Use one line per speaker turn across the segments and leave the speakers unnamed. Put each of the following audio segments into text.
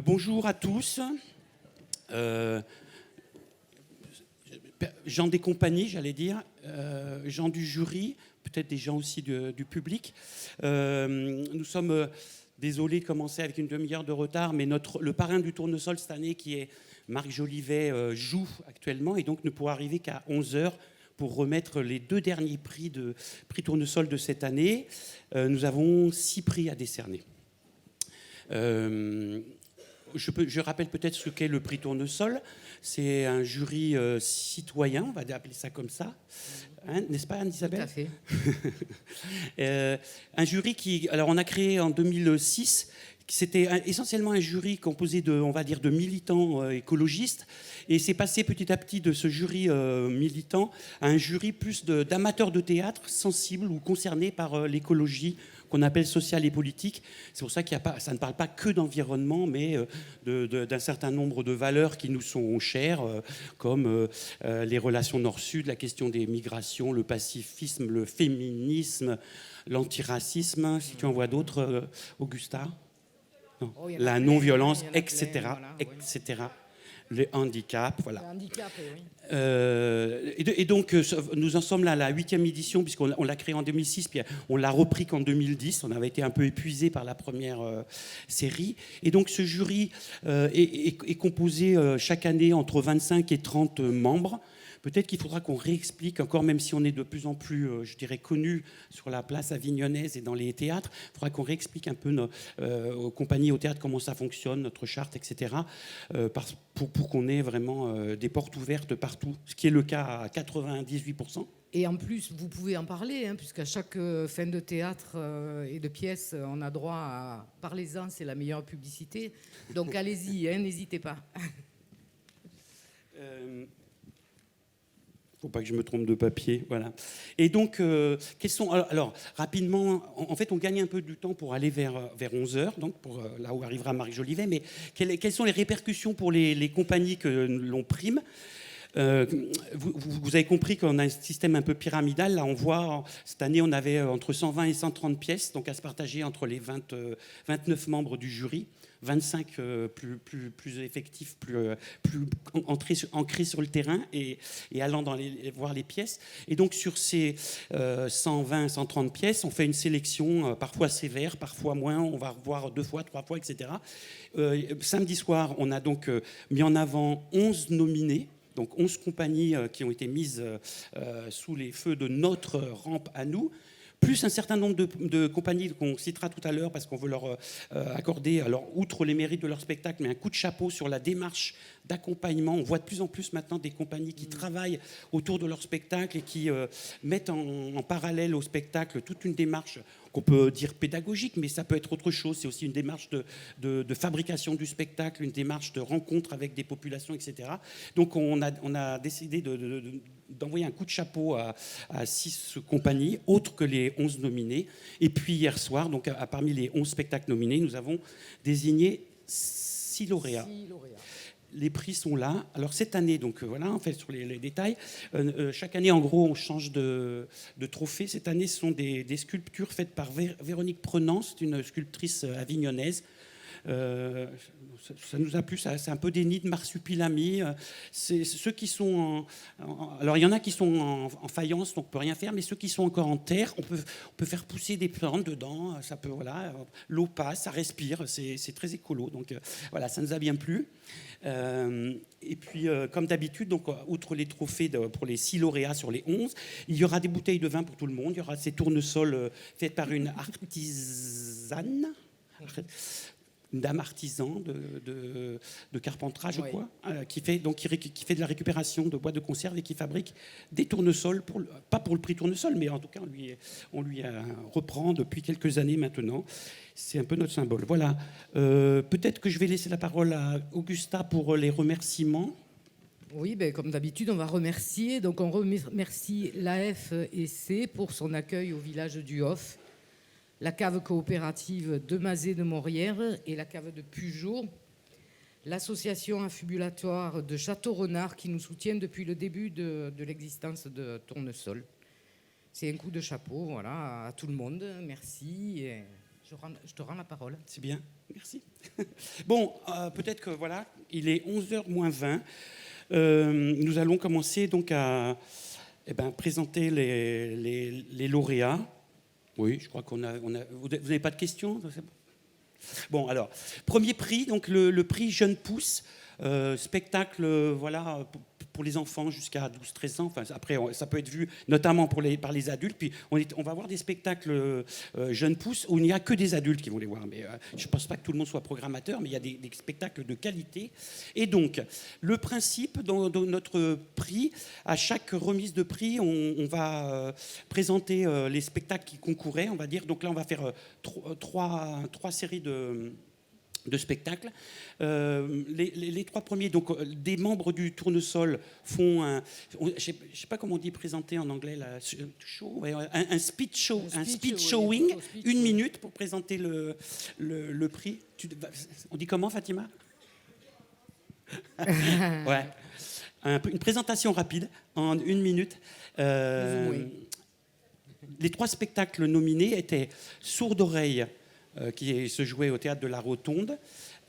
Bonjour à tous. Gens des compagnies, j'allais dire, gens du jury, peut-être des gens aussi du public. Nous sommes désolés de commencer avec une demi-heure de retard, mais le parrain du tournesol cette année, qui est Marc Jolivet, joue actuellement et donc ne pourra arriver qu'à 11h pour remettre les 2 derniers prix tournesol de cette année. Nous avons 6 prix à décerner. Je rappelle peut-être ce qu'est le prix Tournesol. C'est un jury citoyen, on va appeler ça comme ça. Hein, n'est-ce pas, Anne-Isabelle ?
Tout à
fait. Un jury qui... Alors, on a créé en 2006... C'était essentiellement un jury composé de militants écologistes. Et c'est passé petit à petit de ce jury militant à un jury plus d'amateurs de théâtre sensibles ou concernés par l'écologie qu'on appelle sociale et politique. C'est pour ça ça ne parle pas que d'environnement, mais d'un certain nombre de valeurs qui nous sont chères, comme les relations nord-sud, la question des migrations, le pacifisme, le féminisme, l'antiracisme, si tu en vois d'autres, Augusta. Non. La non-violence, etc., etc. Les handicaps, voilà. Le handicap, oui. Et donc, nous en sommes là à la 8e édition, puisqu'on l'a créé en 2006, puis on l'a repris qu'en 2010. On avait été un peu épuisé par la première série. Et donc, ce jury est composé chaque année entre 25 et 30 membres. Peut-être qu'il faudra qu'on réexplique encore, même si on est de plus en plus, je dirais, connu sur la place avignonnaise et dans les théâtres, il faudra qu'on réexplique un peu aux compagnies, au théâtre, comment ça fonctionne, notre charte, etc., pour qu'on ait vraiment des portes ouvertes partout, ce qui est le cas à 98%.
Et en plus, vous pouvez en parler, puisqu'à chaque fin de théâtre et de pièce, on a droit à « parlez-en, c'est la meilleure publicité ». Donc allez-y, n'hésitez pas.
Faut pas que je me trompe de papier, voilà. Et donc, alors rapidement, en fait, on gagne un peu du temps pour aller vers 11h, donc là où arrivera Marc Jolivet, mais quelles sont les répercussions pour les compagnies que l'on prime ? Vous avez compris qu'on a un système un peu pyramidal. Là, on voit, cette année, on avait entre 120 et 130 pièces, donc à se partager entre les 29 membres du jury. 25 plus effectifs, plus ancrés sur le terrain et allant voir les pièces. Et donc, sur ces 120, 130 pièces, on fait une sélection parfois sévère, parfois moins. On va revoir 2 fois, 3 fois, etc. Samedi soir, on a donc mis en avant 11 nominés. Donc 11 compagnies qui ont été mises sous les feux de notre rampe à nous, plus un certain nombre de compagnies qu'on citera tout à l'heure parce qu'on veut leur accorder, alors outre les mérites de leur spectacle, mais un coup de chapeau sur la démarche d'accompagnement. On voit de plus en plus maintenant des compagnies qui travaillent autour de leur spectacle et qui mettent en parallèle au spectacle toute une démarche qu'on peut dire pédagogique, mais ça peut être autre chose. C'est aussi une démarche de fabrication du spectacle, une démarche de rencontre avec des populations, etc. Donc on a décidé d'envoyer un coup de chapeau à 6 compagnies, autres que les 11 nominés. Et puis hier soir, donc parmi les 11 spectacles nominés, nous avons désigné 6 lauréats. Les prix sont là. Alors cette année, donc voilà, en fait, sur les détails, chaque année, en gros, on change de trophée. Cette année, ce sont des sculptures faites par Véronique Prenant, c'est une sculptrice avignonnaise. Ça nous a plu, c'est un peu des nids de marsupilami. C'est ceux qui sont alors il y en a qui sont en faïence, donc on peut rien faire, mais ceux qui sont encore en terre, on peut faire pousser des plantes dedans. Ça peut, voilà, l'eau passe, ça respire, c'est très écolo. Donc voilà, ça nous a bien plu. Et puis, comme d'habitude, donc outre les trophées pour les 6 lauréats sur les 11, il y aura des bouteilles de vin pour tout le monde. Il y aura ces tournesols faits par une artisane. Une dame artisan de Carpentras, je crois, qui fait de la récupération de bois de conserve et qui fabrique des tournesols, pas pour le prix tournesol, mais en tout cas, on lui reprend depuis quelques années maintenant. C'est un peu notre symbole. Voilà. Peut-être que je vais laisser la parole à Augusta pour les remerciements.
Oui, comme d'habitude, on va remercier. Donc, on remercie l'AFEC pour son accueil au village du Hof, la cave coopérative de Mazé de Maurière et la cave de Pugeot, l'association affibulatoire de Château-Renard qui nous soutient depuis le début de l'existence de Tournesol. C'est un coup de chapeau, voilà, à tout le monde. Merci. Et Je te rends la parole.
C'est bien, merci. Bon, peut-être que voilà, il est 11h moins 20. Nous allons commencer donc à présenter les lauréats. Oui, je crois qu'on a. Vous n'avez pas de questions? Bon, alors, premier prix, donc le prix Jeune Pousse, spectacle, voilà, pour les enfants jusqu'à 12-13 ans. Enfin, après, ça peut être vu notamment par les adultes. Puis, on va voir des spectacles Jeunes Pousses où il n'y a que des adultes qui vont les voir. Mais je ne pense pas que tout le monde soit programmateur, mais il y a des spectacles de qualité. Et donc, le principe dans notre prix, à chaque remise de prix, on va présenter les spectacles qui concouraient, on va dire. Donc là, on va faire trois séries de spectacles. Les trois premiers, donc des membres du Tournesol font je ne sais pas comment on dit présenter en anglais, un speech showing, une minute pour présenter le prix. On dit comment, Fatima? Ouais. Une présentation rapide en une minute. Les trois spectacles nominés étaient Sourd d'oreille, qui se jouait au théâtre de la Rotonde,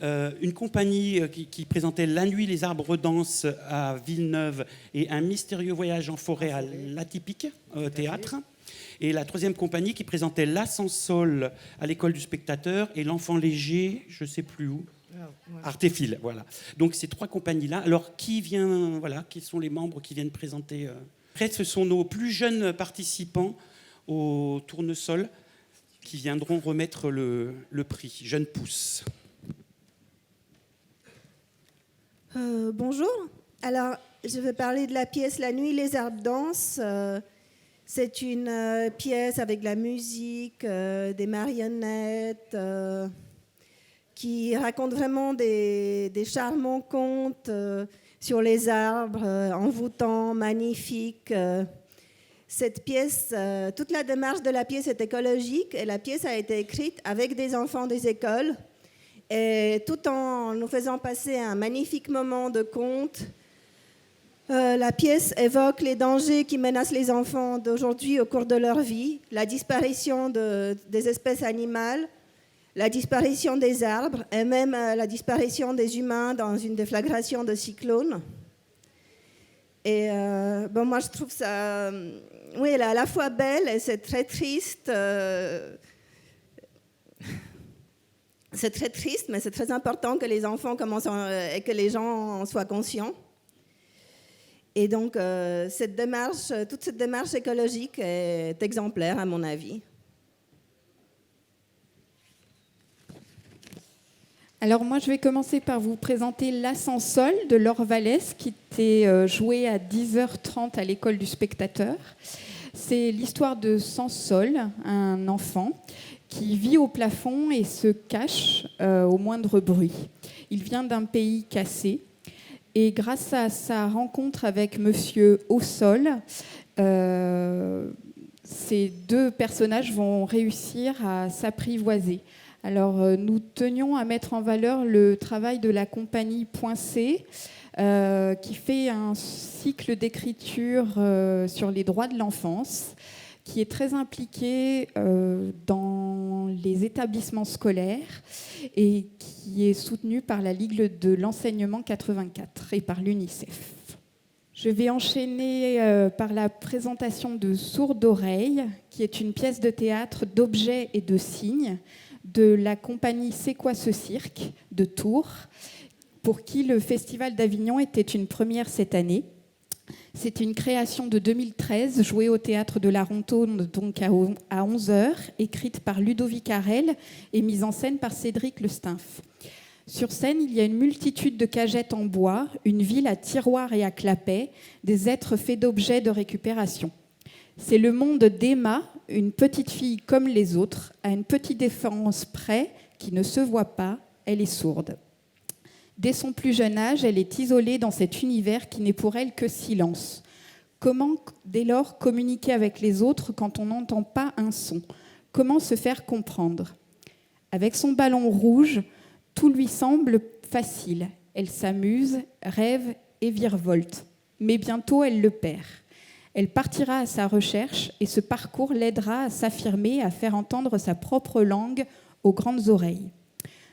une compagnie qui présentait La nuit, les arbres dansent à Villeneuve et Un mystérieux voyage en forêt à l'Atypique théâtre, et la troisième compagnie qui présentait La Sans Sol à l'école du spectateur et L'Enfant léger, je ne sais plus où, Artéphile, voilà. Donc ces trois compagnies-là. Alors qui sont les membres qui viennent présenter Après, ce sont nos plus jeunes participants au Tournesol qui viendront remettre le prix Jeune Pousse.
Bonjour. Alors, je vais parler de la pièce La nuit, les arbres dansent. C'est une pièce avec de la musique, des marionnettes, qui raconte vraiment des charmants contes sur les arbres, envoûtants, magnifiques. Cette pièce, toute la démarche de la pièce est écologique et la pièce a été écrite avec des enfants des écoles, et tout en nous faisant passer un magnifique moment de conte. La pièce évoque les dangers qui menacent les enfants d'aujourd'hui au cours de leur vie, la disparition des espèces animales, la disparition des arbres et même la disparition des humains dans une déflagration de cyclone. Et moi, je trouve ça... oui, elle est à la fois belle et c'est très triste. C'est très triste, mais c'est très important que les enfants et que les gens en soient conscients. Et donc, toute cette démarche écologique est exemplaire, à mon avis.
Alors moi, je vais commencer par vous présenter La Sans Sol de Laure Vallès, qui était jouée à 10h30 à l'école du spectateur. C'est l'histoire de Sans Sol, un enfant qui vit au plafond et se cache au moindre bruit. Il vient d'un pays cassé et grâce à sa rencontre avec Monsieur Au Sol, ces deux personnages vont réussir à s'apprivoiser. Alors, nous tenions à mettre en valeur le travail de la compagnie Point C, qui fait un cycle d'écriture sur les droits de l'enfance, qui est très impliqué dans les établissements scolaires et qui est soutenu par la Ligue de l'enseignement 84 et par l'UNICEF. Je vais enchaîner par la présentation de Sourd d'oreille, qui est une pièce de théâtre d'objets et de signes, de la compagnie C'est quoi ce cirque de Tours, pour qui le Festival d'Avignon était une première cette année. C'est une création de 2013, jouée au Théâtre de la Rotonde donc à 11h, écrite par Ludovic Harel et mise en scène par Cédric Le Stimpf. Sur scène, il y a une multitude de cagettes en bois, une ville à tiroirs et à clapets, des êtres faits d'objets de récupération. C'est le monde d'Emma, une petite fille comme les autres, à une petite différence près, qui ne se voit pas, elle est sourde. Dès son plus jeune âge, elle est isolée dans cet univers qui n'est pour elle que silence. Comment, dès lors, communiquer avec les autres quand on n'entend pas un son? Comment se faire comprendre? Avec son ballon rouge, tout lui semble facile. Elle s'amuse, rêve et virevolte. Mais bientôt, elle le perd. Elle partira à sa recherche et ce parcours l'aidera à s'affirmer, à faire entendre sa propre langue aux grandes oreilles.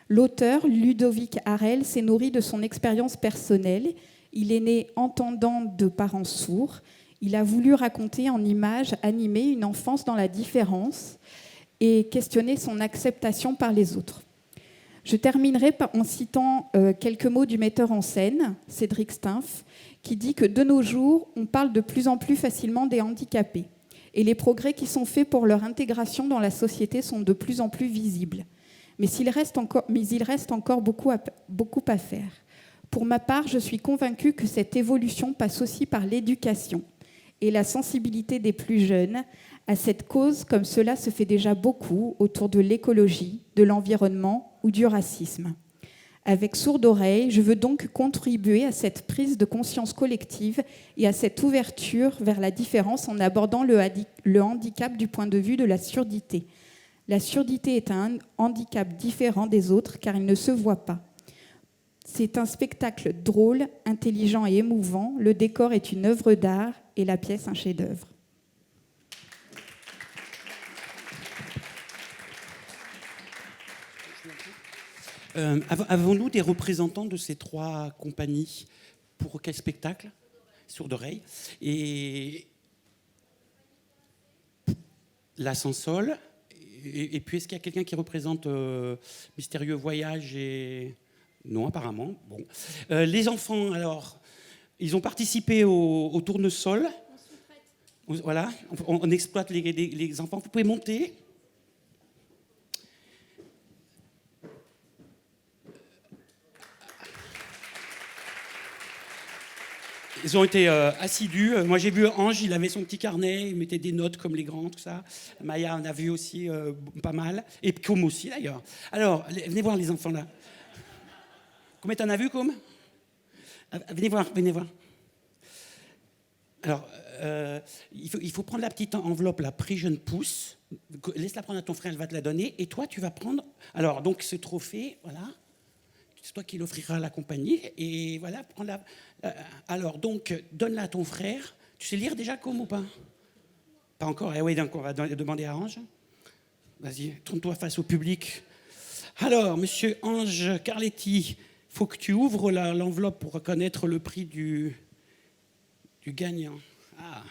L'auteur, Ludovic Harel, s'est nourri de son expérience personnelle. Il est né entendant de parents sourds. Il a voulu raconter en images animées une enfance dans la différence et questionner son acceptation par les autres. Je terminerai en citant quelques mots du metteur en scène, Cédric Stimpf, qui dit que de nos jours, on parle de plus en plus facilement des handicapés. Et les progrès qui sont faits pour leur intégration dans la société sont de plus en plus visibles. Mais il reste encore beaucoup à faire. Pour ma part, je suis convaincue que cette évolution passe aussi par l'éducation et la sensibilité des plus jeunes à cette cause, comme cela se fait déjà beaucoup autour de l'écologie, de l'environnement ou du racisme. Avec Sourde Oreille, je veux donc contribuer à cette prise de conscience collective et à cette ouverture vers la différence en abordant le handicap du point de vue de la surdité. La surdité est un handicap différent des autres car il ne se voit pas. C'est un spectacle drôle, intelligent et émouvant. Le décor est une œuvre d'art et la pièce un chef-d'œuvre.
Avons-nous des représentants de ces 3 compagnies? Pour quel spectacle? Sourde Oreille. Et La Sansol. Et puis, est-ce qu'il y a quelqu'un qui représente Mystérieux Voyage et... Non, apparemment. Bon. Les enfants, alors, ils ont participé au tournesol. Voilà, on exploite les enfants. Vous pouvez monter. Ils ont été assidus. Moi, j'ai vu Ange, il avait son petit carnet, il mettait des notes comme les grands, tout ça. Maya en a vu aussi pas mal. Et Côme aussi, d'ailleurs. Alors, venez voir les enfants, là. Combien t'en as vu, Côme? Venez voir, venez voir. Alors, il faut prendre la petite enveloppe, là, prix jeune pousse. Laisse-la prendre à ton frère, elle va te la donner. Et toi, tu vas prendre... Alors, donc, ce trophée, voilà. C'est toi qui l'offriras à la compagnie. Et voilà, prends-la. Alors, donc, donne-la à ton frère. Tu sais lire déjà, Côme, ou pas? Pas encore. Eh oui, donc on va demander à Ange. Vas-y, tourne-toi face au public. Alors, monsieur Ange Carletti, il faut que tu ouvres l'enveloppe pour reconnaître le prix du gagnant. Ah.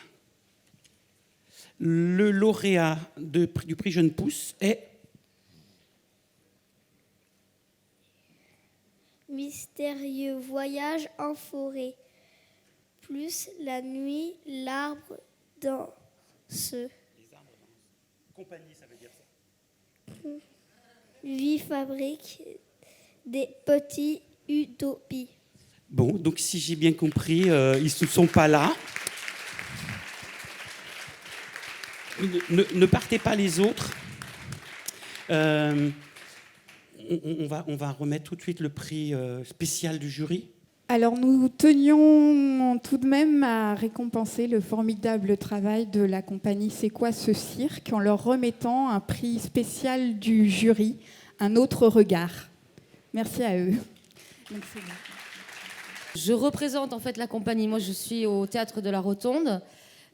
Le lauréat du prix Jeune Pousse est...
Mystérieux voyage en forêt, plus la nuit, l'arbre danse. Les arbres dansent.
Compagnie, ça veut dire ça.
Vie fabrique des petits utopies.
Bon, donc si j'ai bien compris, ils ne sont pas là. Ne partez pas les autres. On va remettre tout de suite le prix spécial du jury.
Alors nous tenions tout de même à récompenser le formidable travail de la compagnie C'est quoi ce cirque en leur remettant un prix spécial du jury, un autre regard. Merci à eux. Merci.
Je représente en fait la compagnie. Moi, je suis au Théâtre de la Rotonde.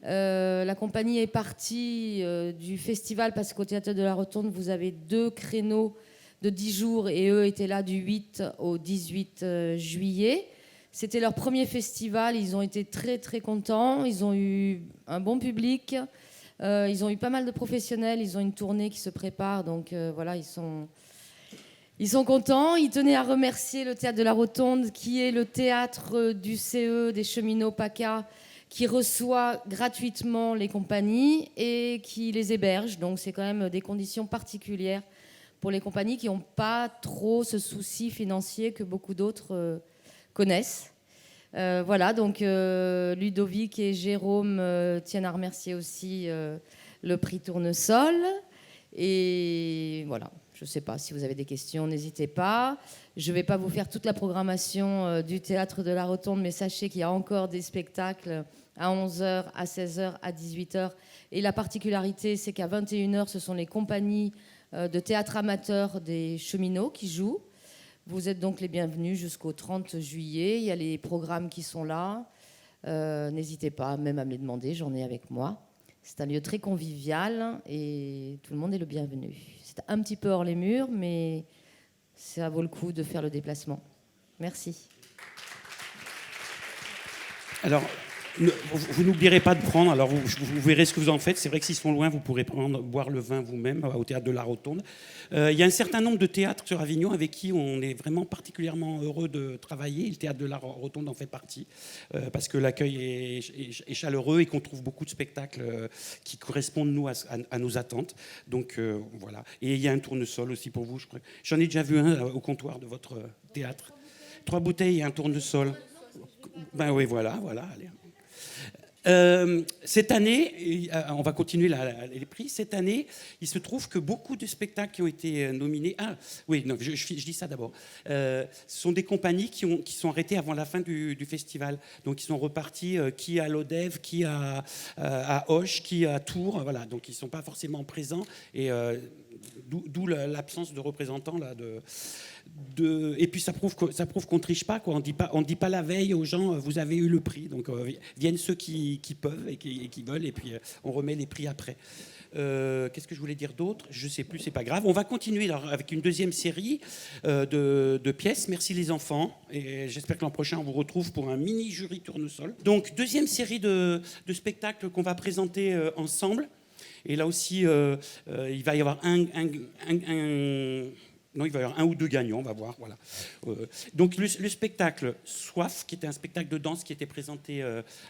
La compagnie est partie du festival parce qu'au Théâtre de la Rotonde, vous avez 2 créneaux de 10 jours et eux étaient là du 8 au 18 juillet. C'était leur premier festival. Ils ont été très, très contents. Ils ont eu un bon public. Ils ont eu pas mal de professionnels. Ils ont une tournée qui se prépare. Donc voilà, ils sont contents. Ils tenaient à remercier le Théâtre de la Rotonde, qui est le théâtre du CE, des cheminots PACA, qui reçoit gratuitement les compagnies et qui les héberge. Donc c'est quand même des conditions particulières pour les compagnies qui n'ont pas trop ce souci financier que beaucoup d'autres connaissent. Voilà, donc Ludovic et Jérôme tiennent à remercier aussi le prix Tournesol. Et voilà, je ne sais pas si vous avez des questions, n'hésitez pas. Je ne vais pas vous faire toute la programmation du Théâtre de la Rotonde, mais sachez qu'il y a encore des spectacles à 11h, à 16h, à 18h. Et la particularité, c'est qu'à 21h, ce sont les compagnies de théâtre amateur des cheminots qui jouent. Vous êtes donc les bienvenus jusqu'au 30 juillet. Il y a les programmes qui sont là. N'hésitez pas même à me les demander, j'en ai avec moi. C'est un lieu très convivial et tout le monde est le bienvenu. C'est un petit peu hors les murs, mais ça vaut le coup de faire le déplacement. Merci.
Alors, vous n'oublierez pas de prendre, alors vous verrez ce que vous en faites. C'est vrai que s'ils sont loin, vous pourrez boire le vin vous-même au Théâtre de la Rotonde. Il y a un certain nombre de théâtres sur Avignon avec qui on est vraiment particulièrement heureux de travailler. Le Théâtre de la Rotonde en fait partie, parce que l'accueil est chaleureux et qu'on trouve beaucoup de spectacles qui correspondent, nous, à nos attentes. Donc, voilà. Et il y a un tournesol aussi pour vous, je crois. J'en ai déjà vu un au comptoir de votre théâtre. 3 bouteilles et un tournesol. Ben oui, voilà, allez. Cette année, on va continuer les prix. Cette année, il se trouve que beaucoup de spectacles qui ont été nominés. Ah, oui, non, je dis ça d'abord. Ce sont des compagnies qui sont arrêtées avant la fin du festival. Donc, ils sont repartis, qui à l'Odève, qui à Auch, qui à Tours. Voilà, donc ils ne sont pas forcément présents. Et d'où l'absence de représentants là. Et puis ça prouve qu'on ne triche pas, quoi. On dit pas la veille aux gens vous avez eu le prix, donc viennent ceux qui peuvent et qui veulent, et puis on remet les prix après. Qu'est-ce que je voulais dire d'autre? Je ne sais plus, c'est pas grave. On va continuer alors, avec une deuxième série de pièces. Merci les enfants, et j'espère que l'an prochain on vous retrouve pour un mini jury tournesol. Donc deuxième série de spectacles qu'on va présenter ensemble. Et là aussi, il va y avoir non, il va y avoir un ou deux gagnants, on va voir. Voilà. Donc le spectacle Soif, qui était un spectacle de danse qui était présenté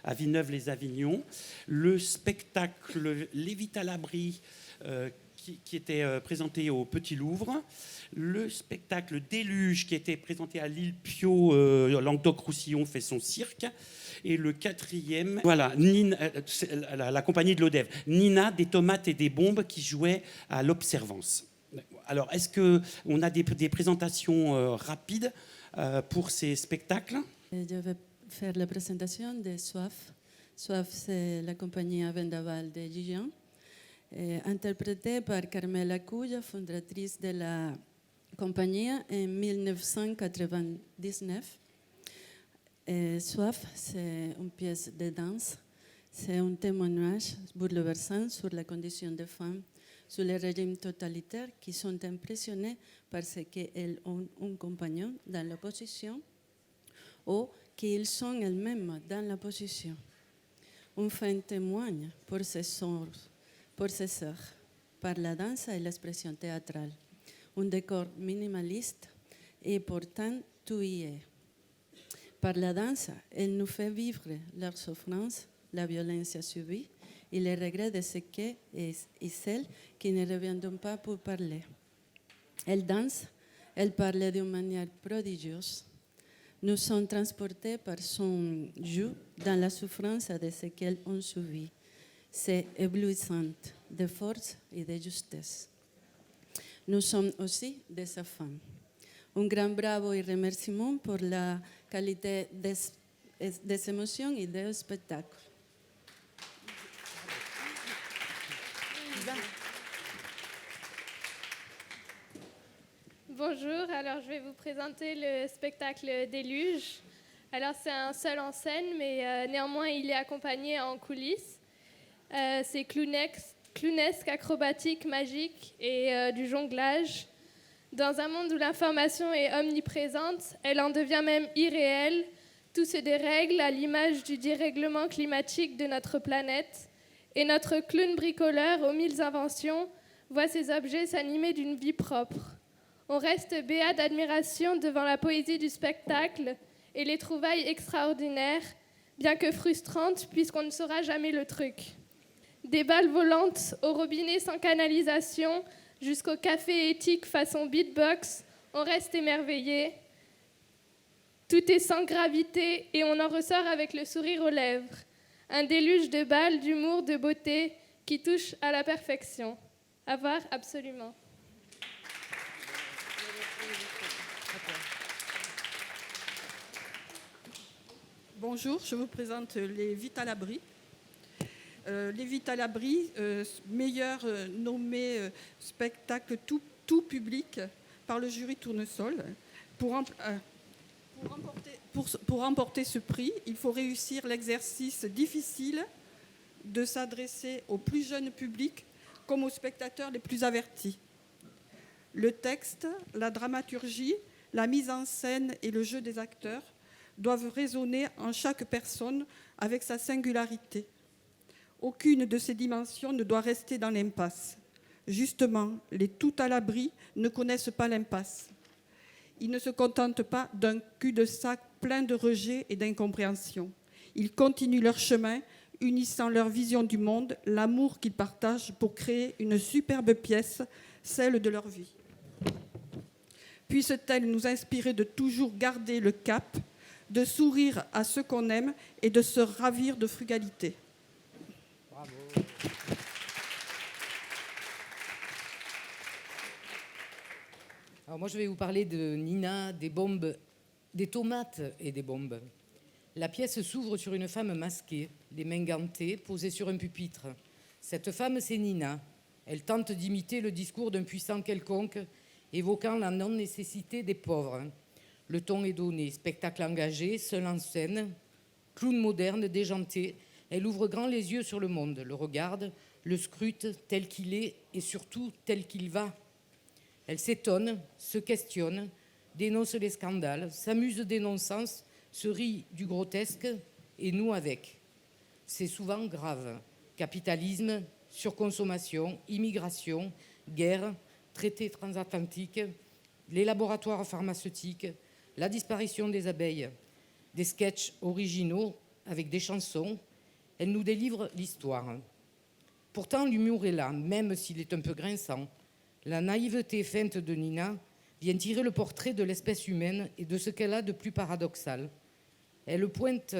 à Villeneuve-les-Avignon. Le spectacle Les Vite à l'abri, qui était présenté au Petit Louvre. Le spectacle Déluge, qui était présenté à l'île Pio, Languedoc-Roussillon fait son cirque. Et le quatrième, voilà, Nina, la compagnie de l'Odève. Nina, des tomates et des bombes, qui jouait à l'Observance. Alors, est-ce qu'on a des présentations rapides pour ces spectacles?
Je vais faire la présentation de Soif. Soif, c'est la compagnie à Vendaval de Gijón, interprétée par Carmela Culla, fondatrice de la compagnie en 1999. Soif, c'est une pièce de danse. C'est un témoignage bouleversant sur la condition des femmes sous les régimes totalitaires qui sont impressionnés par ce qu'elles ont un compagnon dans l'opposition ou qu'ils sont elles-mêmes dans l'opposition. On fait un témoigne pour ses sœurs, par la danse et l'expression théâtrale. Un décor minimaliste et pourtant tout y est. Par la danse, elle nous fait vivre leur souffrance, la violence subie et les regrets de ceux et celles qui ne reviendront pas pour parler. Elle danse, elle parle d'une manière prodigieuse. Nous sommes transportés par son jeu dans la souffrance de ce qu'elles ont subi. C'est éblouissant de force et de justesse. Nous sommes aussi des femmes. Un grand bravo et remerciement pour la qualité des émotions et des spectacles.
Bonjour, alors je vais vous présenter le spectacle Déluge. Alors c'est un seul en scène, mais néanmoins il est accompagné en coulisses. C'est clownesque, acrobatique, magique et du jonglage. Dans un monde où l'information est omniprésente, elle en devient même irréelle. Tout se dérègle à l'image du dérèglement climatique de notre planète. Et notre clown bricoleur aux 1000 inventions voit ces objets s'animer d'une vie propre. On reste béat d'admiration devant la poésie du spectacle et les trouvailles extraordinaires, bien que frustrantes puisqu'on ne saura jamais le truc. Des balles volantes au robinet sans canalisation jusqu'au café éthique façon beatbox, on reste émerveillé. Tout est sans gravité et on en ressort avec le sourire aux lèvres. Un déluge de balles, d'humour, de beauté qui touche à la perfection. À voir absolument.
Bonjour, je vous présente les Vite à l'abri. Les Vite à l'abri, meilleur nommé spectacle tout public par le jury Tournesol. Pour remporter ce prix, il faut réussir l'exercice difficile de s'adresser aux plus jeunes publics comme aux spectateurs les plus avertis. Le texte, la dramaturgie, la mise en scène et le jeu des acteurs doivent résonner en chaque personne avec sa singularité. Aucune de ces dimensions ne doit rester dans l'impasse. Justement, les tout à l'abri ne connaissent pas l'impasse. Ils ne se contentent pas d'un cul-de-sac plein de rejets et d'incompréhension. Ils continuent leur chemin, unissant leur vision du monde, l'amour qu'ils partagent pour créer une superbe pièce, celle de leur vie. Puisse-t-elle nous inspirer de toujours garder le cap, de sourire à ceux qu'on aime et de se ravir de frugalité.
Bravo. Alors moi, je vais vous parler de Nina, des bombes, des tomates et des bombes. La pièce s'ouvre sur une femme masquée, les mains gantées, posée sur un pupitre. Cette femme, c'est Nina. Elle tente d'imiter le discours d'un puissant quelconque, évoquant la non-nécessité des pauvres. Le ton est donné, spectacle engagé, seul en scène, clown moderne, déjanté. Elle ouvre grand les yeux sur le monde, le regarde, le scrute tel qu'il est et surtout tel qu'il va. Elle s'étonne, se questionne, dénonce les scandales, s'amuse des non-sens, se rit du grotesque et noue avec. C'est souvent grave. Capitalisme, surconsommation, immigration, guerre, traités transatlantiques, les laboratoires pharmaceutiques, la disparition des abeilles, des sketchs originaux avec des chansons. Elle nous délivre l'histoire. Pourtant, l'humour est là, même s'il est un peu grinçant. La naïveté feinte de Nina vient tirer le portrait de l'espèce humaine et de ce qu'elle a de plus paradoxal. Elle pointe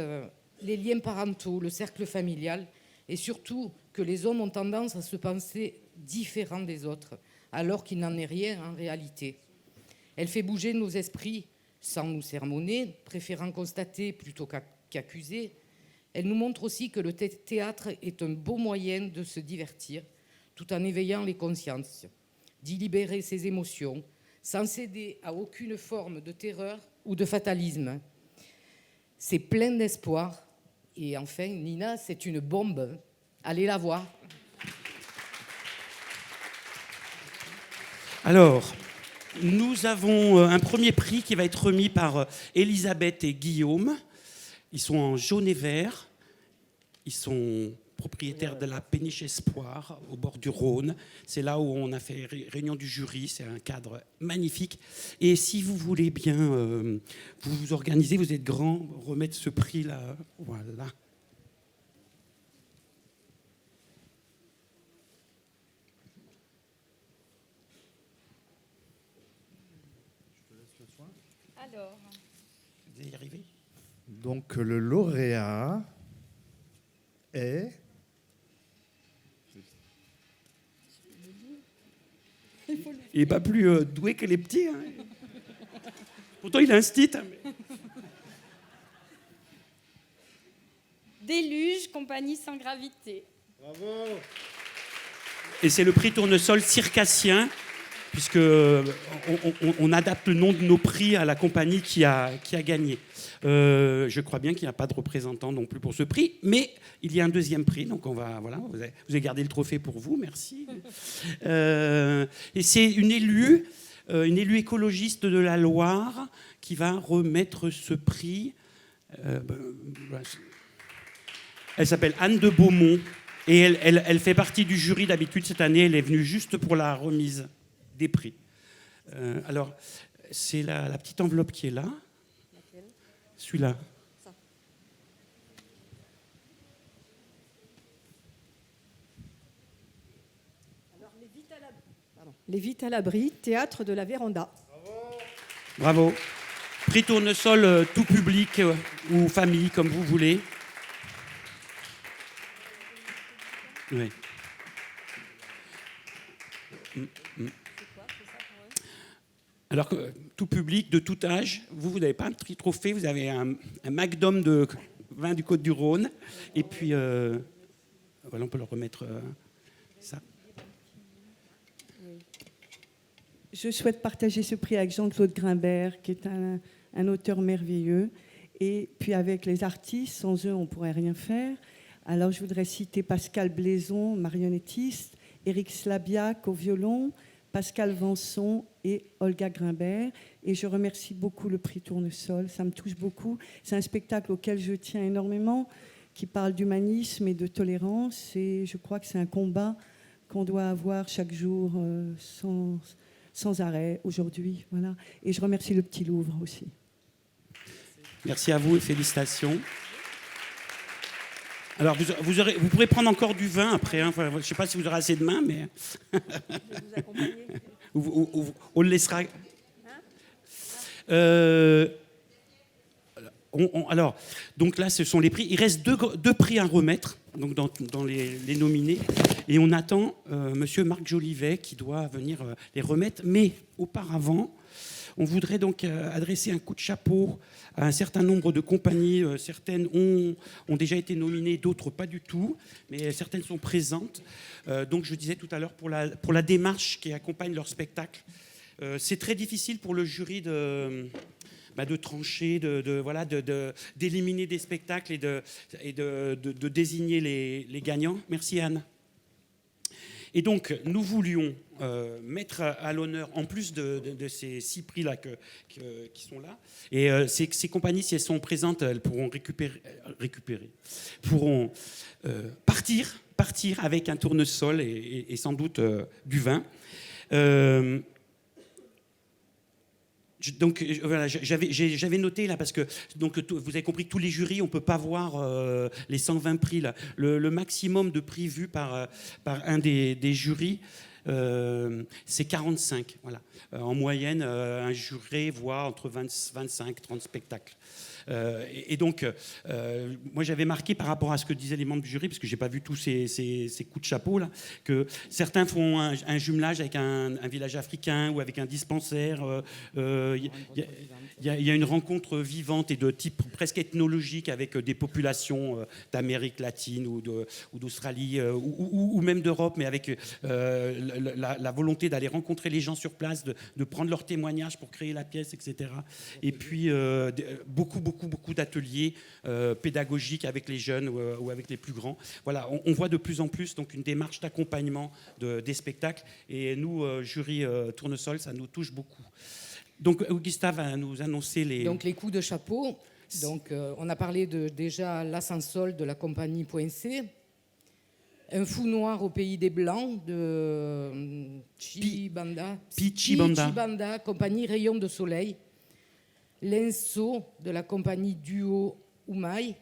les liens parentaux, le cercle familial et surtout que les hommes ont tendance à se penser différents des autres, alors qu'il n'en est rien en réalité. Elle fait bouger nos esprits sans nous sermonner, préférant constater plutôt qu'accuser. Elle nous montre aussi que le théâtre est un beau moyen de se divertir, tout en éveillant les consciences, d'y libérer ses émotions, sans céder à aucune forme de terreur ou de fatalisme. C'est plein d'espoir. Et enfin, Nina, c'est une bombe. Allez la voir.
Alors, nous avons un premier prix qui va être remis par Elisabeth et Guillaume. Ils sont en jaune et vert. Ils sont propriétaires de la Péniche Espoir, au bord du Rhône. C'est là où on a fait réunion du jury. C'est un cadre magnifique. Et si vous voulez bien vous organiser, vous êtes grand, remettre ce prix-là. Voilà.
Alors,
vous allez y arriver ?
Donc le lauréat est...
Il n'est pas plus doué que les petits. Hein. Pourtant, il a un stit.
Déluge, compagnie sans gravité.
Bravo.
Et c'est le prix Tournesol circassien, puisque on adapte le nom de nos prix à la compagnie qui a gagné. Je crois bien qu'il n'y a pas de représentant non plus pour ce prix, mais il y a un deuxième prix, donc on va, voilà, vous avez gardé le trophée pour vous, merci. Et c'est une élue écologiste de la Loire qui va remettre ce prix. Elle s'appelle Anne de Beaumont et elle fait partie du jury d'habitude. Cette année, elle est venue juste pour la remise des prix. Alors, c'est la petite enveloppe qui est là. Celui-là. Ça.
Alors, les Vites à l'abri, théâtre de la Véranda.
Bravo. Prix Tournesol, tout public ou famille, comme vous voulez. Oui. Alors que tout public, de tout âge, vous n'avez pas un petit trophée, vous avez un McDom de vin du Côte-du-Rhône. Et puis, voilà, on peut leur remettre ça.
Je souhaite partager ce prix avec Jean-Claude Grimbert, qui est un auteur merveilleux. Et puis avec les artistes, sans eux, on ne pourrait rien faire. Alors, je voudrais citer Pascal Blaison, marionnettiste, Éric Slabiac au violon, Pascal Vanson et Olga Grimbert. Et je remercie beaucoup le prix Tournesol, ça me touche beaucoup. C'est un spectacle auquel je tiens énormément, qui parle d'humanisme et de tolérance. Et je crois que c'est un combat qu'on doit avoir chaque jour sans arrêt aujourd'hui. Voilà. Et je remercie le Petit Louvre aussi.
Merci à vous et félicitations. Alors, vous pourrez prendre encore du vin après. Hein. Enfin, je ne sais pas si vous aurez assez de main, mais...
Je vais vous accompagner.
On le laissera... alors, donc là, ce sont les prix. Il reste deux prix à remettre donc dans les nominés. Et on attend Monsieur Marc Jolivet qui doit venir les remettre. Mais auparavant, on voudrait donc adresser un coup de chapeau à un certain nombre de compagnies. Certaines ont déjà été nominées, d'autres pas du tout. Mais certaines sont présentes. Donc je disais tout à l'heure, pour la démarche qui accompagne leur spectacle, c'est très difficile pour le jury de trancher, d'éliminer des spectacles et de désigner les gagnants. Merci Anne. Et donc, nous voulions mettre à l'honneur, en plus de ces 6 prix-là qui sont là, et ces compagnies, si elles sont présentes, elles pourront pourront partir avec un tournesol et sans doute du vin. Donc voilà, j'avais noté là parce que donc vous avez compris que tous les jurys, on peut pas voir les 120 prix là. Le maximum de prix vu par un des jurys, c'est 45. Voilà. En moyenne, un jury voit entre 25 30 spectacles. Et donc, moi j'avais marqué par rapport à ce que disaient les membres du jury, parce que j'ai pas vu tous ces coups de chapeau là, que certains font un jumelage avec un village africain ou avec un dispensaire. Il y a une rencontre vivante et de type presque ethnologique avec des populations d'Amérique latine ou d'Australie ou même d'Europe, mais avec la volonté d'aller rencontrer les gens sur place, de prendre leurs témoignages pour créer la pièce, etc. Et puis beaucoup d'ateliers pédagogiques avec les jeunes ou avec les plus grands. Voilà, on voit de plus en plus donc une démarche d'accompagnement des spectacles. Et nous, jury Tournesol, ça nous touche beaucoup. Donc Augusta va nous annoncer
les coups de chapeau. Donc on a parlé déjà l'Ascensol de la compagnie Point-C. Un fou noir au pays des Blancs de Pichibanda, compagnie Rayon de Soleil. L'Enso de la compagnie Duo Oumaï,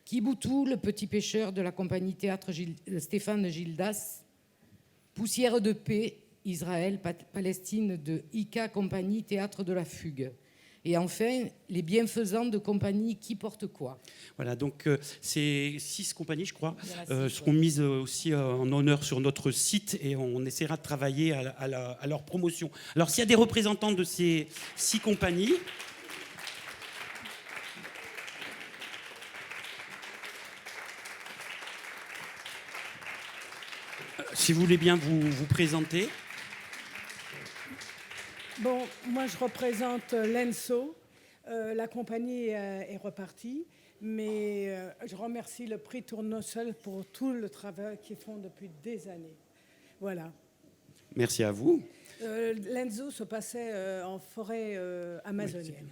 Kiboutou, le petit pêcheur de la compagnie théâtre Stéphane Gildas, Poussière de paix, Israël, Palestine de Ika compagnie théâtre de la fugue. Et enfin, les bienfaisants de compagnie Qui porte quoi.
Voilà, donc ces 6 compagnies, je crois, seront mises aussi en honneur sur notre site et on essaiera de travailler à leur promotion. Alors, s'il y a des représentants de ces 6 compagnies... Si vous voulez bien vous présenter.
Bon, moi je représente l'Enso. La compagnie est repartie, mais je remercie le prix Tournesol pour tout le travail qu'ils font depuis des années. Voilà.
Merci à vous.
L'Enso se passait en forêt amazonienne.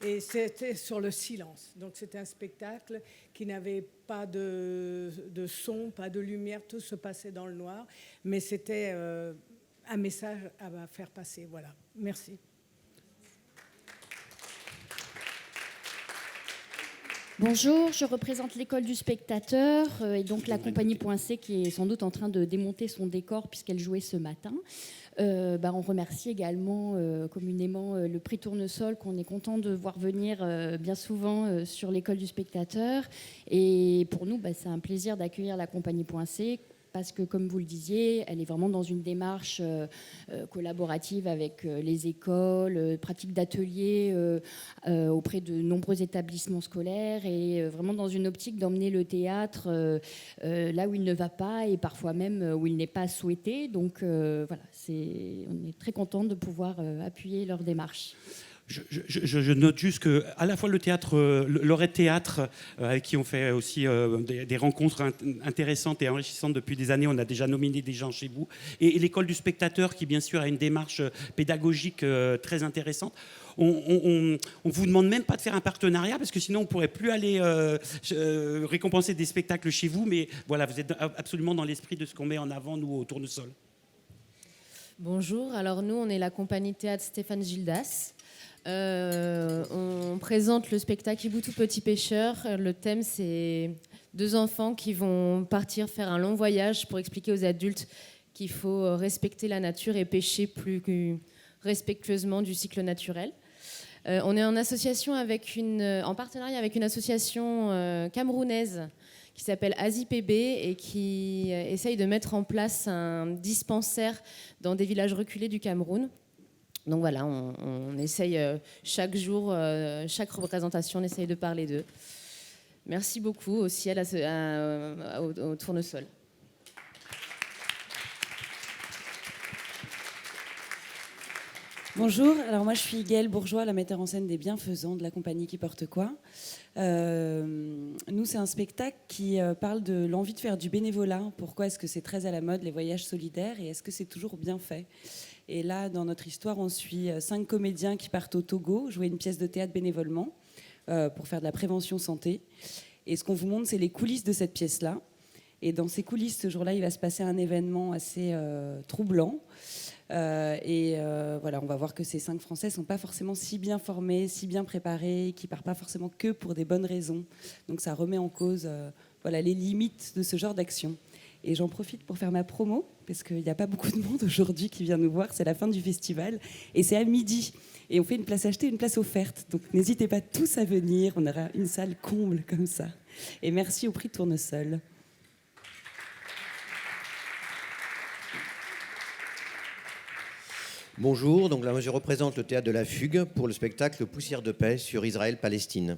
Et c'était sur le silence. Donc c'était un spectacle qui n'avait pas de son, pas de lumière, tout se passait dans le noir. Mais c'était un message à faire passer. Voilà. Merci.
Bonjour, je représente l'école du spectateur et donc la compagnie Point-C qui est sans doute en train de démonter son décor puisqu'elle jouait ce matin. On remercie également communément le prix Tournesol qu'on est content de voir venir bien souvent sur l'école du spectateur. Et pour nous, c'est un plaisir d'accueillir la compagnie Point-C parce que, comme vous le disiez, elle est vraiment dans une démarche collaborative avec les écoles, pratique d'ateliers auprès de nombreux établissements scolaires et vraiment dans une optique d'emmener le théâtre là où il ne va pas et parfois même où il n'est pas souhaité. Donc voilà, on est très content de pouvoir appuyer leur démarche.
Je note juste que à la fois le théâtre, l'Oreille Théâtre, avec qui on fait aussi des rencontres intéressantes et enrichissantes depuis des années, on a déjà nominé des gens chez vous, et l'école du spectateur qui bien sûr a une démarche pédagogique très intéressante. On vous demande même pas de faire un partenariat parce que sinon on pourrait plus aller récompenser des spectacles chez vous, mais voilà, vous êtes absolument dans l'esprit de ce qu'on met en avant nous au Tournesol.
Bonjour, alors nous on est la compagnie théâtre Stéphane Gildas. On présente le spectacle Iboutou Petit Pêcheur. Le thème, c'est 2 enfants qui vont partir faire un long voyage pour expliquer aux adultes qu'il faut respecter la nature et pêcher plus respectueusement du cycle naturel. On est en association en partenariat avec une association camerounaise qui s'appelle ASIPB et qui essaye de mettre en place un dispensaire dans des villages reculés du Cameroun. Donc voilà, on essaye chaque jour, chaque représentation, on essaye de parler d'eux. Merci beaucoup aussi au Tournesol.
Bonjour, alors moi je suis Gaëlle Bourgeois, la metteur en scène des Bienfaisants de la compagnie Qui Porte Quoi. Nous, c'est un spectacle qui parle de l'envie de faire du bénévolat. Pourquoi est-ce que c'est très à la mode, les voyages solidaires, et est-ce que c'est toujours bien fait ? Et là, dans notre histoire, on suit 5 comédiens qui partent au Togo jouer une pièce de théâtre bénévolement pour faire de la prévention santé. Et ce qu'on vous montre, c'est les coulisses de cette pièce-là. Et dans ces coulisses, ce jour-là, il va se passer un événement assez troublant. Voilà, on va voir que ces 5 Français ne sont pas forcément si bien formés, si bien préparés, qui ne partent pas forcément que pour des bonnes raisons. Donc ça remet en cause les limites de ce genre d'action. Et j'en profite pour faire ma promo, parce qu'il n'y a pas beaucoup de monde aujourd'hui qui vient nous voir, c'est la fin du festival, et c'est à midi. Et on fait une place achetée, une place offerte. Donc n'hésitez pas tous à venir, on aura une salle comble comme ça. Et merci au prix Tournesol.
Bonjour, donc là moi je représente le théâtre de la Fugue pour le spectacle Poussière de paix sur Israël-Palestine.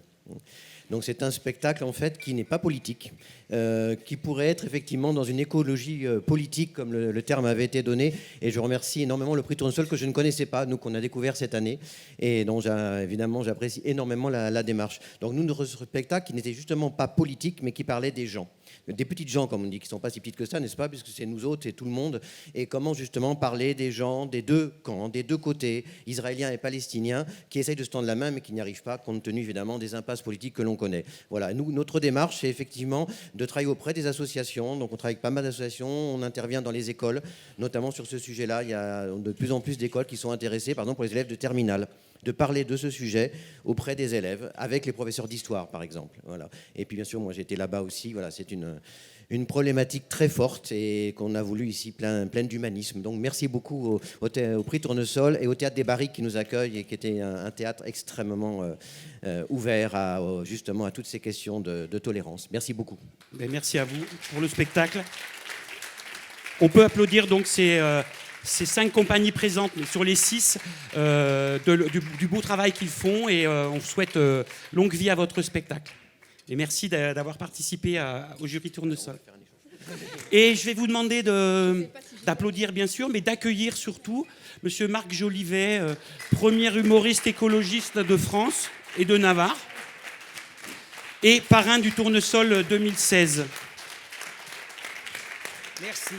Donc c'est un spectacle en fait qui n'est pas politique, qui pourrait être effectivement dans une écologie politique comme le terme avait été donné. Et je remercie énormément le prix Tournesol que je ne connaissais pas, nous qu'on a découvert cette année, et dont évidemment j'apprécie énormément la démarche. Donc nous, notre spectacle qui n'était justement pas politique mais qui parlait des gens. Des petites gens, comme on dit, qui ne sont pas si petites que ça, n'est-ce pas, puisque c'est nous autres, c'est tout le monde, et comment justement parler des gens des 2 camps, des 2 côtés, israéliens et palestiniens, qui essayent de se tendre la main, mais qui n'y arrivent pas, compte tenu évidemment des impasses politiques que l'on connaît. Voilà, nous, notre démarche, c'est effectivement de travailler auprès des associations, donc on travaille avec pas mal d'associations, on intervient dans les écoles, notamment sur ce sujet-là, il y a de plus en plus d'écoles qui sont intéressées, par exemple pour les élèves de terminale, de parler de ce sujet auprès des élèves, avec les professeurs d'histoire, par exemple. Voilà. Et puis, bien sûr, moi, j'étais là-bas aussi. Voilà, c'est une problématique très forte et qu'on a voulu ici pleine d'humanisme. Donc, merci beaucoup au prix Tournesol et au Théâtre des Barriques qui nous accueille et qui était un théâtre extrêmement ouvert justement à toutes ces questions de tolérance. Merci beaucoup.
Et merci à vous pour le spectacle. On peut applaudir donc ces 5 compagnies présentes, mais sur les 6, du beau travail qu'ils font, et on vous souhaite longue vie à votre spectacle. Et merci d'avoir participé au jury Tournesol. Et je vais vous demander d'applaudir bien sûr, mais d'accueillir surtout Monsieur Marc Jolivet, premier humoriste écologiste de France et de Navarre, et parrain du Tournesol 2016.
Merci.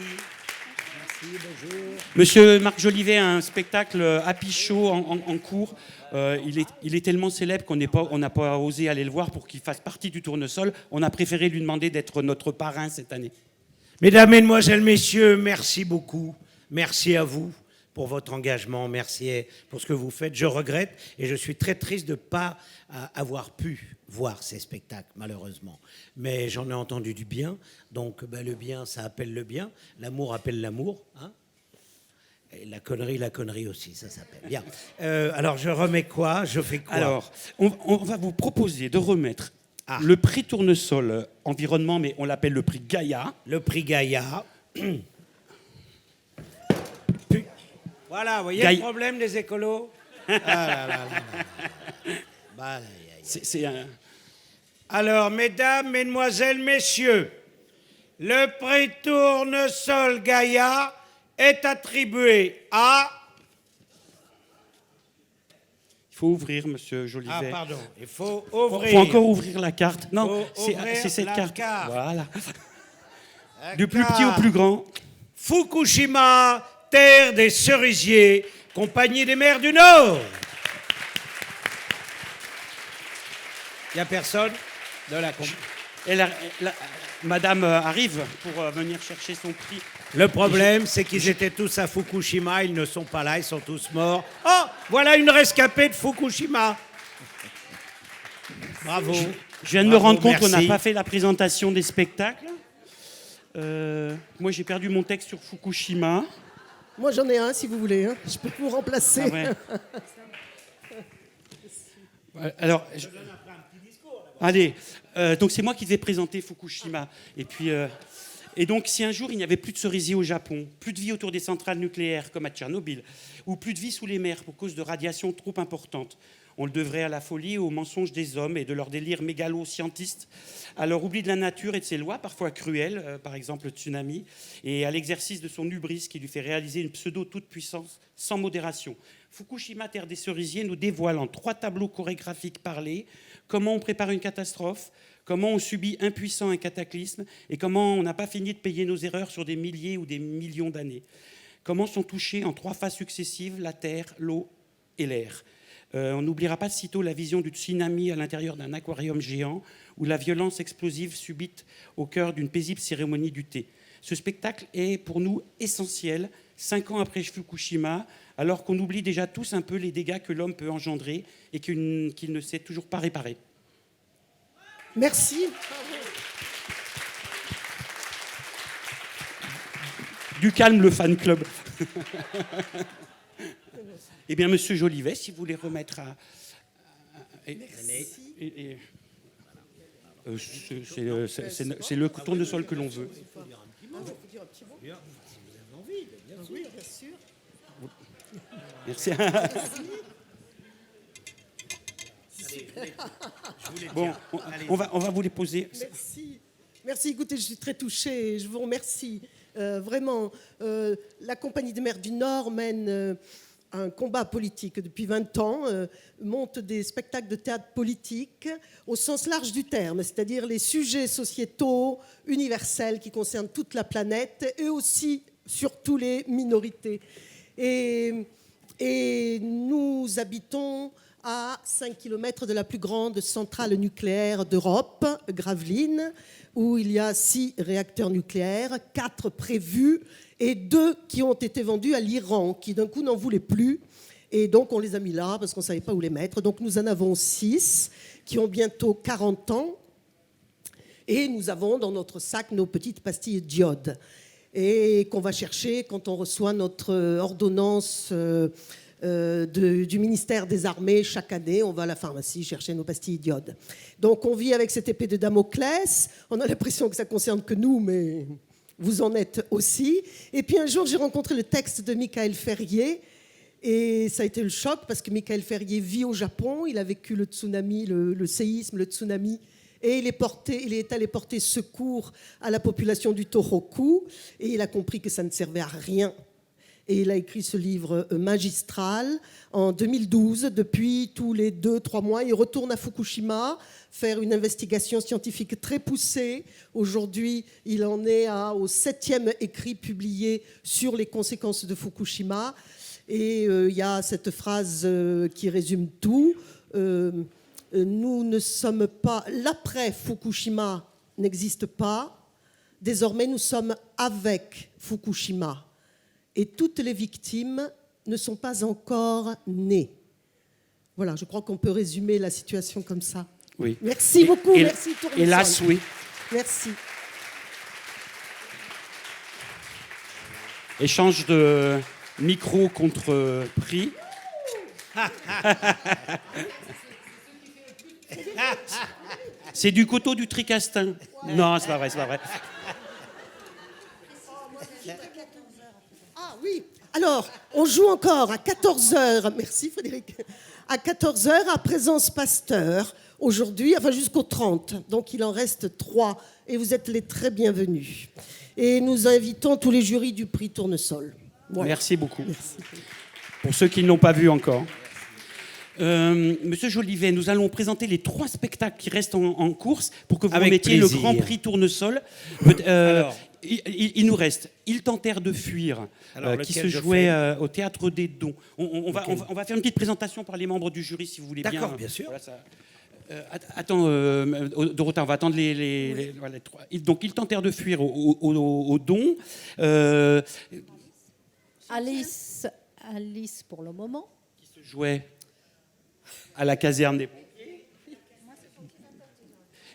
Bonjour.
Monsieur Marc Jolivet a un spectacle Happy Show en cours. Il est tellement célèbre qu'on n'a pas osé aller le voir pour qu'il fasse partie du Tournesol. On a préféré lui demander d'être notre parrain cette année.
Mesdames, Mesdemoiselles, Messieurs, merci beaucoup. Merci à vous pour votre engagement. Merci pour ce que vous faites. Je regrette et je suis très triste de ne pas avoir pu voir ces spectacles, malheureusement. Mais j'en ai entendu du bien. Donc le bien, ça appelle le bien. L'amour appelle l'amour. Hein, et la connerie aussi, ça s'appelle. Bien. Alors, je remets quoi? Je fais quoi?
Alors, on va vous proposer de remettre le prix Tournesol environnement, mais on l'appelle le prix Gaïa.
Le prix Gaïa. Voilà, vous voyez le problème des écolos. Alors, mesdames, mesdemoiselles, messieurs, le prix Tournesol Gaïa est attribué à...
Il Il faut ouvrir, monsieur Jolivet.
Ah, pardon, il faut
Il
ouvrir.
faut encore ouvrir la carte. Non, c'est
ouvrir
cette
la
carte.
carte.
Voilà. Du plus petit au plus grand.
Fukushima, terre des cerisiers, compagnie des mers du Nord. Il n'y a personne de la compagnie.
Madame arrive pour venir chercher son prix.
Le problème, c'est qu'ils étaient tous à Fukushima, ils ne sont pas là, ils sont tous morts. Oh, voilà une rescapée de Fukushima. Bravo.
Je viens de me rendre compte qu'on n'a
merci.
pas fait la présentation des spectacles. Moi, j'ai perdu mon texte sur Fukushima.
Moi, j'en ai un, si vous voulez. Hein. Je peux vous remplacer.
Ah ouais. Alors, allez, donc c'est moi qui vais présenter Fukushima. Et donc, si un jour il n'y avait plus de cerisiers au Japon, plus de vie autour des centrales nucléaires comme à Tchernobyl, ou plus de vie sous les mers pour cause de radiations trop importantes, on le devrait à la folie et aux mensonges des hommes et de leur délire mégalo-scientiste, à leur oubli de la nature et de ses lois, parfois cruelles, par exemple le tsunami, et à l'exercice de son hubris qui lui fait réaliser une pseudo-toute-puissance sans modération. Fukushima, terre des cerisiers, nous dévoile en 3 tableaux chorégraphiques parlés comment on prépare une catastrophe, comment on subit impuissant un cataclysme et comment on n'a pas fini de payer nos erreurs sur des milliers ou des millions d'années. Comment sont touchés en 3 phases successives la terre, l'eau et l'air. On n'oubliera pas sitôt la vision du tsunami à l'intérieur d'un aquarium géant ou la violence explosive subite au cœur d'une paisible cérémonie du thé. Ce spectacle est pour nous essentiel 5 ans après Fukushima, alors qu'on oublie déjà tous un peu les dégâts que l'homme peut engendrer et qu'il ne sait toujours pas réparer.
Merci.
Du calme, le fan club. Eh bien, monsieur Jolivet, si vous voulez remettre à... C'est le tournesol que l'on veut. Merci. Bon, on va vous les poser.
Merci. Merci, écoutez, je suis très touchée. Je vous remercie. Vraiment, la Compagnie des Mers du Nord mène un combat politique depuis 20 ans, monte des spectacles de théâtre politique au sens large du terme, c'est-à-dire les sujets sociétaux, universels qui concernent toute la planète et aussi, surtout, les minorités. Et nous habitons à 5 km de la plus grande centrale nucléaire d'Europe, Gravelines, où il y a 6 réacteurs nucléaires, 4 prévus et 2 qui ont été vendus à l'Iran, qui d'un coup n'en voulait plus. Et donc on les a mis là parce qu'on ne savait pas où les mettre. Donc nous en avons 6 qui ont bientôt 40 ans. Et nous avons dans notre sac nos petites pastilles d'iode. Et qu'on va chercher quand on reçoit notre ordonnance du ministère des Armées chaque année. On va à la pharmacie chercher nos pastilles d'iode. Donc on vit avec cette épée de Damoclès. On a l'impression que ça ne concerne que nous, mais vous en êtes aussi. Et puis un jour, j'ai rencontré le texte de Michael Ferrier. Et ça a été le choc parce que Michael Ferrier vit au Japon. Il a vécu le tsunami, le séisme, le tsunami. Et il est allé porter secours à la population du Tohoku. Et il a compris que ça ne servait à rien. Et il a écrit ce livre magistral en 2012. Depuis, tous les 2-3 mois, il retourne à Fukushima faire une investigation scientifique très poussée. Aujourd'hui, il en est au 7e écrit publié sur les conséquences de Fukushima. Et il y a cette phrase qui résume tout. Nous ne sommes pas... L'après-Fukushima n'existe pas. Désormais, nous sommes avec Fukushima. Et toutes les victimes ne sont pas encore nées. Voilà, je crois qu'on peut résumer la situation comme ça.
Oui.
Merci beaucoup. Merci, Tournesol.
Hélas, oui.
Merci.
Échange de micro contre prix. C'est du coteau du Tricastin. Ouais. Non, c'est pas vrai, c'est pas vrai.
Ah oui, alors, on joue encore à 14h. Merci Frédéric. À 14h, à Présence Pasteur, aujourd'hui, enfin jusqu'au 30. Donc il en reste 3 et vous êtes les très bienvenus. Et nous invitons tous les jurys du prix Tournesol.
Voilà. Merci beaucoup. Merci. Pour ceux qui ne l'ont pas vu encore. Monsieur Jolivet, nous allons présenter les 3 spectacles qui restent en course pour que vous
Avec
remettiez
plaisir.
le Grand Prix Tournesol. Il nous reste Ils tentèrent de fuir,
Alors,
qui
lequel
se
je
jouait
fais
au Théâtre des Dons. On va faire une petite présentation par les membres du jury, si vous voulez bien.
D'accord, bien sûr.
Voilà, attends, Dorothée, on va attendre voilà, les 3. Donc, Ils tentèrent de fuir au Dons.
Alice pour le moment.
Qui se jouait à la caserne des pompiers.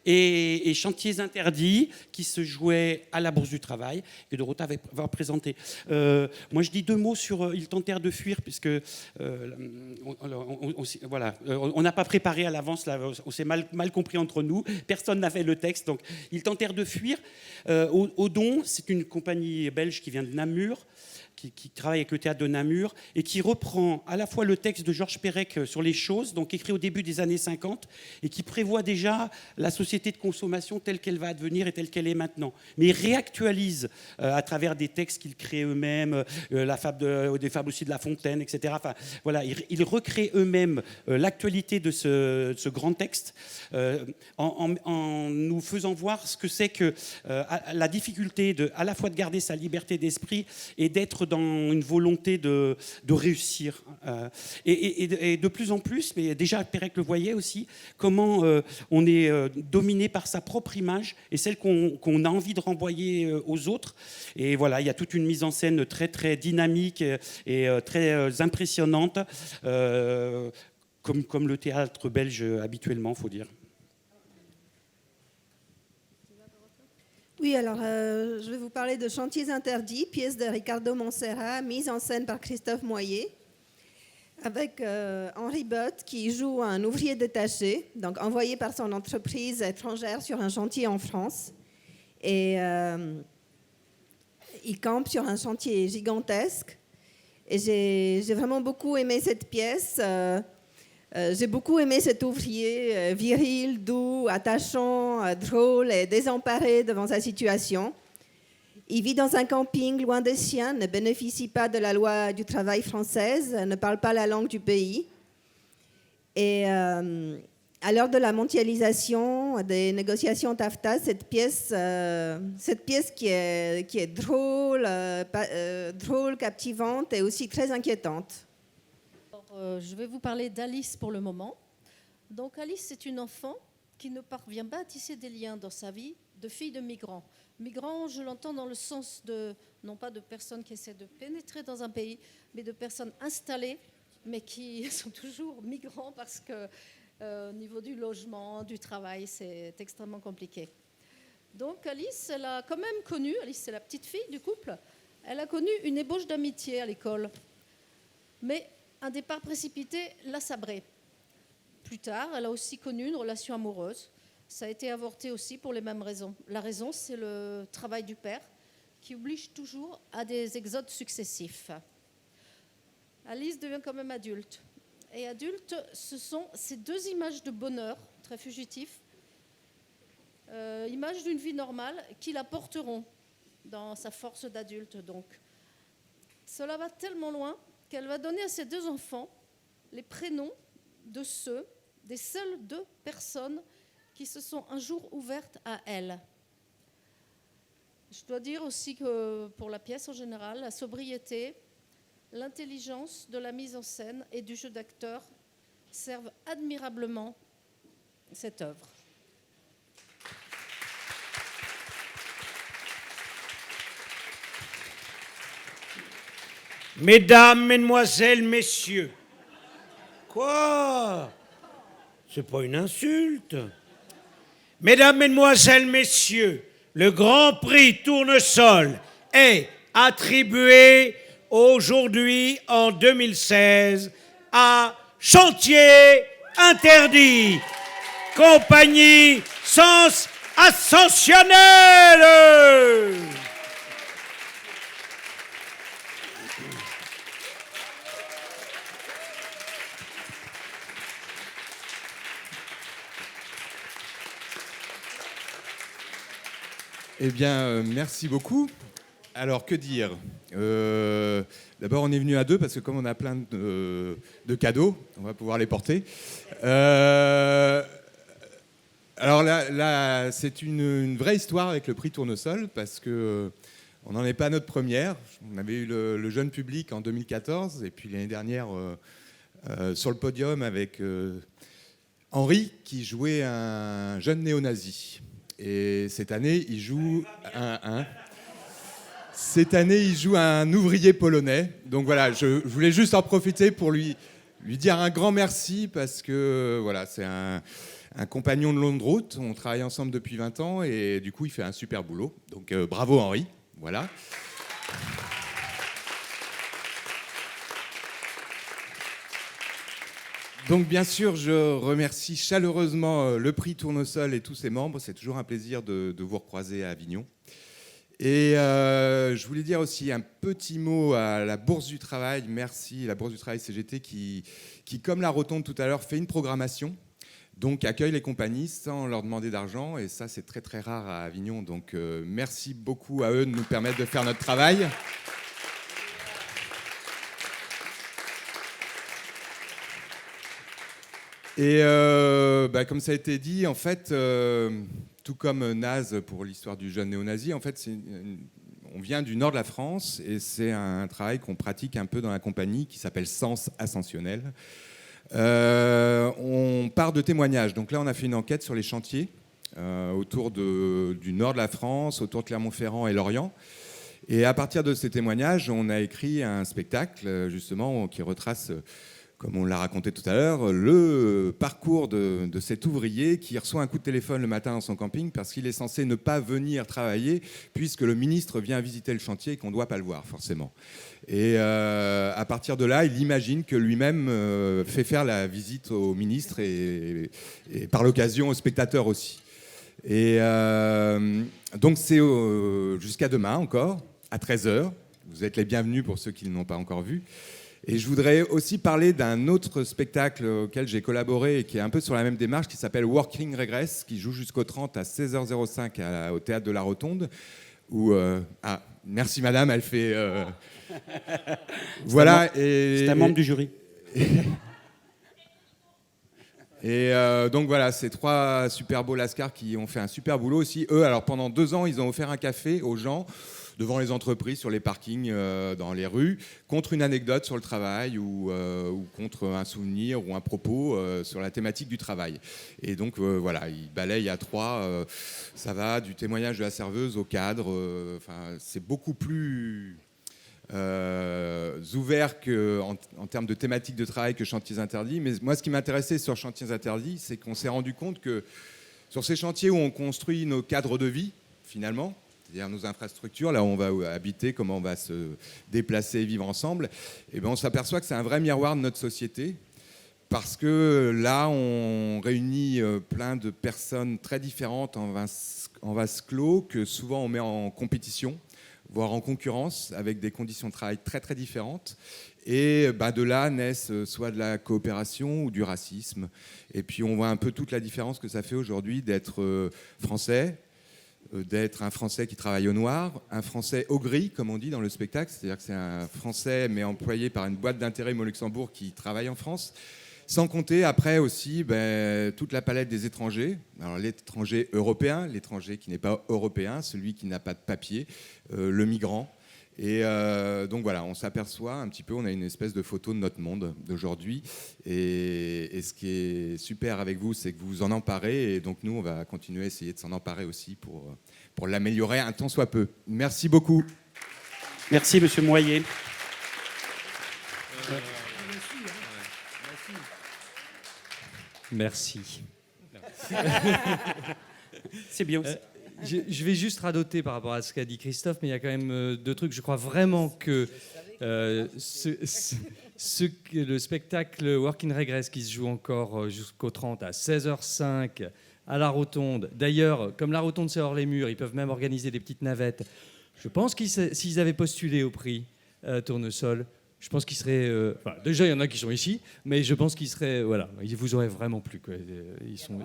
Et Chantiers interdits, qui se jouait à la Bourse du Travail, que Dorothée va présenter. Moi, je dis 2 mots sur Ils tentèrent de fuir, puisque voilà, on n'a pas préparé à l'avance, là, on s'est mal compris entre nous, personne n'a fait le texte, donc Ils tentèrent de fuir. Au Don, c'est une compagnie belge qui vient de Namur, qui travaille avec le théâtre de Namur et qui reprend à la fois le texte de Georges Perec sur les choses, donc écrit au début des années 50, et qui prévoit déjà la société de consommation telle qu'elle va advenir et telle qu'elle est maintenant. Mais il réactualise à travers des textes qu'ils créent eux-mêmes, des fables aussi de La Fontaine, etc. Enfin, voilà, ils recréent eux-mêmes l'actualité de ce grand texte en nous faisant voir ce que c'est que la difficulté à la fois de garder sa liberté d'esprit et d'être dans une volonté de réussir. Et de plus en plus, mais déjà Perec le voyait aussi, comment on est dominé par sa propre image et celle qu'on a envie de renvoyer aux autres. Et voilà, il y a toute une mise en scène très, très dynamique et très impressionnante, comme le théâtre belge habituellement, il faut dire.
Oui, alors je vais vous parler de Chantiers interdits, pièce de Ricardo Monserrat, mise en scène par Christophe Moyer, avec Henri Bott qui joue un ouvrier détaché, donc envoyé par son entreprise étrangère sur un chantier en France. Et il campe sur un chantier gigantesque. Et j'ai vraiment beaucoup aimé cette pièce. J'ai beaucoup aimé cet ouvrier viril, doux, attachant, drôle et désemparé devant sa situation. Il vit dans un camping loin des siens, ne bénéficie pas de la loi du travail française, ne parle pas la langue du pays. Et à l'heure de la mondialisation, des négociations TAFTA, cette pièce qui est drôle, drôle, captivante et aussi très inquiétante.
Je vais vous parler d'Alice pour le moment. Donc Alice, c'est une enfant qui ne parvient pas à tisser des liens dans sa vie de fille de migrants. Migrants, je l'entends dans le sens de, non pas de personnes qui essaient de pénétrer dans un pays, mais de personnes installées, mais qui sont toujours migrants parce que au niveau du logement, du travail, c'est extrêmement compliqué. Donc Alice, elle a quand même connu, Alice c'est la petite fille du couple, elle a connu une ébauche d'amitié à l'école. Mais un départ précipité l'a sabrée. Plus tard, elle a aussi connu une relation amoureuse. Ça a été avorté aussi pour les mêmes raisons. La raison, c'est le travail du père qui oblige toujours à des exodes successifs. Alice devient quand même adulte. Et adulte, ce sont ces 2 images de bonheur, très fugitifs, images d'une vie normale qui la porteront dans sa force d'adulte. Donc, cela va tellement loin qu'elle va donner à ses 2 enfants les prénoms des seules 2 personnes qui se sont un jour ouvertes à elle. Je dois dire aussi que pour la pièce en général, la sobriété, l'intelligence de la mise en scène et du jeu d'acteur servent admirablement cette œuvre.
Mesdames, mesdemoiselles, messieurs. Quoi? C'est pas une insulte. Mesdames, mesdemoiselles, messieurs, le Grand Prix Tournesol est attribué aujourd'hui, en 2016, à Chantiers interdits, compagnie Sens Ascensionnelle.
Eh bien, merci beaucoup. Alors, que dire D'abord, on est venu à deux parce que comme on a plein de cadeaux, on va pouvoir les porter. Alors là c'est une vraie histoire avec le prix Tournesol parce que on n'en est pas à notre première. On avait eu le jeune public en 2014 et puis l'année dernière sur le podium avec Henri qui jouait un jeune néo-nazi. Et cette année, il joue un ouvrier polonais. Donc voilà, je voulais juste en profiter pour lui dire un grand merci parce que voilà, c'est un compagnon de longue route. On travaille ensemble depuis 20 ans et du coup, il fait un super boulot. Donc bravo Henri. Voilà. Donc bien sûr, je remercie chaleureusement le prix Tournesol et tous ses membres. C'est toujours un plaisir de vous recroiser à Avignon. Et je voulais dire aussi un petit mot à la Bourse du Travail. Merci, la Bourse du Travail CGT qui comme la Rotonde tout à l'heure, fait une programmation. Donc accueille les compagnies sans leur demander d'argent. Et ça, c'est très très rare à Avignon. Donc merci beaucoup à eux de nous permettre de faire notre travail. Et comme ça a été dit, en fait, tout comme Naz pour l'histoire du jeune néo-nazi, en fait, on vient du nord de la France et c'est un travail qu'on pratique un peu dans la compagnie qui s'appelle Sens Ascensionnel. On part de témoignages. Donc là, on a fait une enquête sur les chantiers autour du nord de la France, autour de Clermont-Ferrand et Lorient. Et à partir de ces témoignages, on a écrit un spectacle, justement, qui retrace, comme on l'a raconté tout à l'heure, le parcours de cet ouvrier qui reçoit un coup de téléphone le matin dans son camping parce qu'il est censé ne pas venir travailler puisque le ministre vient visiter le chantier et qu'on ne doit pas le voir, forcément. Et à partir de là, il imagine que lui-même fait faire la visite au ministre et par l'occasion aux spectateurs aussi. Et donc c'est jusqu'à demain encore, à 13h. Vous êtes les bienvenus pour ceux qui ne l'ont pas encore vu. Et je voudrais aussi parler d'un autre spectacle auquel j'ai collaboré et qui est un peu sur la même démarche, qui s'appelle Working Regress, qui joue jusqu'au 30 à 16h05 au Théâtre de la Rotonde. Où, merci madame, elle fait... voilà.
C'est un membre du jury.
Et donc voilà, ces trois super beaux lascars qui ont fait un super boulot aussi. Eux, alors pendant 2 ans, ils ont offert un café aux gens devant les entreprises, sur les parkings, dans les rues, contre une anecdote sur le travail ou contre un souvenir ou un propos sur la thématique du travail. Et donc voilà, ils balayent à 3. Ça va du témoignage de la serveuse au cadre. C'est beaucoup plus ouvert en termes de thématique de travail que Chantiers Interdits. Mais moi, ce qui m'intéressait sur Chantiers Interdits, c'est qu'on s'est rendu compte que sur ces chantiers où on construit nos cadres de vie, finalement, c'est-à-dire nos infrastructures, là où on va habiter, comment on va se déplacer et vivre ensemble, et on s'aperçoit que c'est un vrai miroir de notre société, parce que là, on réunit plein de personnes très différentes en vase clos, que souvent on met en compétition, voire en concurrence, avec des conditions de travail très très différentes. Et de là naissent soit de la coopération ou du racisme. Et puis on voit un peu toute la différence que ça fait aujourd'hui d'être français, d'être un Français qui travaille au noir, un Français au gris, comme on dit dans le spectacle, c'est-à-dire que c'est un Français mais employé par une boîte d'intérim au Luxembourg qui travaille en France, sans compter après aussi toute la palette des étrangers, alors l'étranger européen, l'étranger qui n'est pas européen, celui qui n'a pas de papier, le migrant. Et donc voilà, on s'aperçoit un petit peu, on a une espèce de photo de notre monde d'aujourd'hui. Et ce qui est super avec vous, c'est que vous vous en emparez. Et donc nous, on va continuer à essayer de s'en emparer aussi pour l'améliorer un tant soit peu. Merci beaucoup.
Merci, monsieur Moyer.
Merci.
C'est bien aussi.
Je vais juste radoter par rapport à ce qu'a dit Christophe, mais il y a quand même 2 trucs. Je crois vraiment que le spectacle Working Regress qui se joue encore jusqu'au 30 à 16h05 à la Rotonde. D'ailleurs, comme la Rotonde c'est hors les murs, ils peuvent même organiser des petites navettes. Je pense qu'ils s'ils avaient postulé au prix Tournesol, je pense qu'ils seraient... déjà, il y en a qui sont ici, mais je pense qu'ils seraient... Voilà, ils vous auraient vraiment plu. Quoi. Ils sont,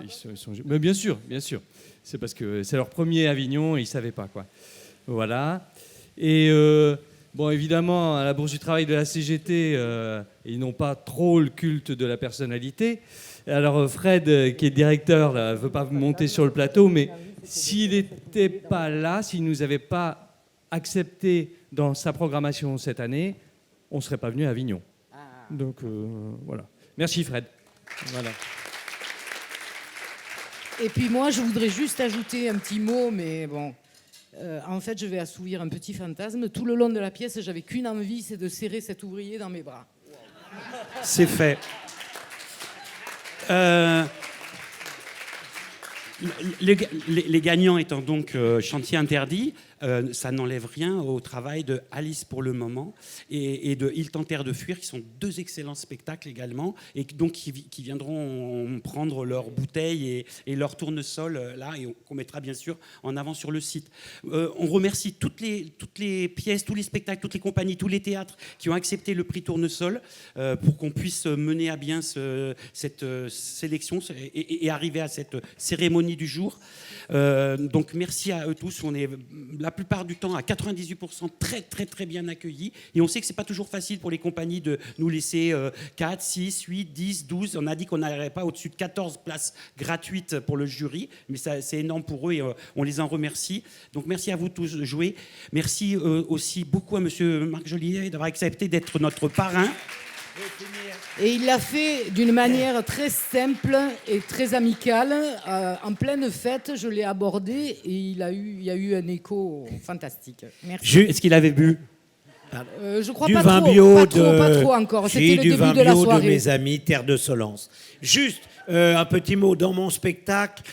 mais bien sûr. C'est parce que c'est leur premier Avignon et ils ne savaient pas. Quoi. Voilà. Et bon, évidemment, à la Bourse du Travail de la CGT, ils n'ont pas trop le culte de la personnalité. Alors Fred, qui est directeur, ne veut pas monter sur le plateau, mais s'il n'était pas là, s'il ne nous avait pas accepté dans sa programmation cette année, on ne serait pas venu à Avignon. Donc voilà. Merci Fred. Voilà.
Et puis moi, je voudrais juste ajouter un petit mot, mais bon, en fait, je vais assouvir un petit fantasme. Tout le long de la pièce, j'avais qu'une envie, c'est de serrer cet ouvrier dans mes bras.
C'est fait. Les gagnants étant donc Chantier Interdit, ça n'enlève rien au travail de Alice pour le moment et de Ils tentèrent de fuir, qui sont deux excellents spectacles également, et donc qui viendront prendre leurs bouteilles et leur tournesol là, et qu'on mettra bien sûr en avant sur le site. On remercie toutes les pièces, tous les spectacles, toutes les compagnies, tous les théâtres qui ont accepté le prix Tournesol pour qu'on puisse mener à bien cette sélection et arriver à cette cérémonie du jour. Donc merci à eux tous. On est la plupart du temps à 98% très très très bien accueillis, et on sait que c'est pas toujours facile pour les compagnies de nous laisser 4, 6, 8, 10, 12. On a dit qu'on n'arriverait pas au-dessus de 14 places gratuites pour le jury, mais ça, c'est énorme pour eux et on les en remercie. Donc merci à vous tous de jouer. Merci aussi beaucoup à monsieur Marc Joliet d'avoir accepté d'être notre parrain.
Et il l'a fait d'une manière très simple et très amicale. En pleine fête, je l'ai abordé et il y a eu un écho fantastique. Merci.
Est-ce qu'il avait bu
Je crois
du
pas
vin
trop,
bio
pas trop encore. C'était le
du
début
vin
de la
bio
soirée.
de mes amis Terre de Solence. Juste un petit mot dans mon spectacle.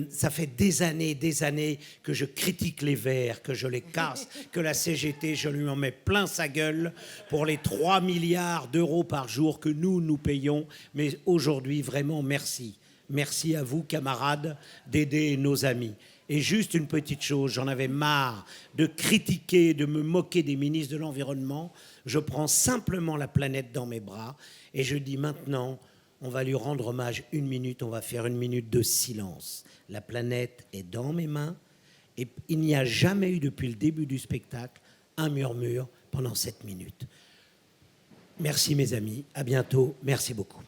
Ça fait des années que je critique les Verts, que je les casse, que la CGT, je lui en mets plein sa gueule pour les 3 milliards d'euros par jour que nous payons. Mais aujourd'hui, vraiment, merci. Merci à vous, camarades, d'aider nos amis. Et juste une petite chose, j'en avais marre de critiquer, de me moquer des ministres de l'Environnement. Je prends simplement la planète dans mes bras et je dis maintenant... On va lui rendre hommage 1 minute, on va faire 1 minute de silence. La planète est dans mes mains et il n'y a jamais eu depuis le début du spectacle un murmure pendant 7 minutes. Merci mes amis, à bientôt, merci beaucoup.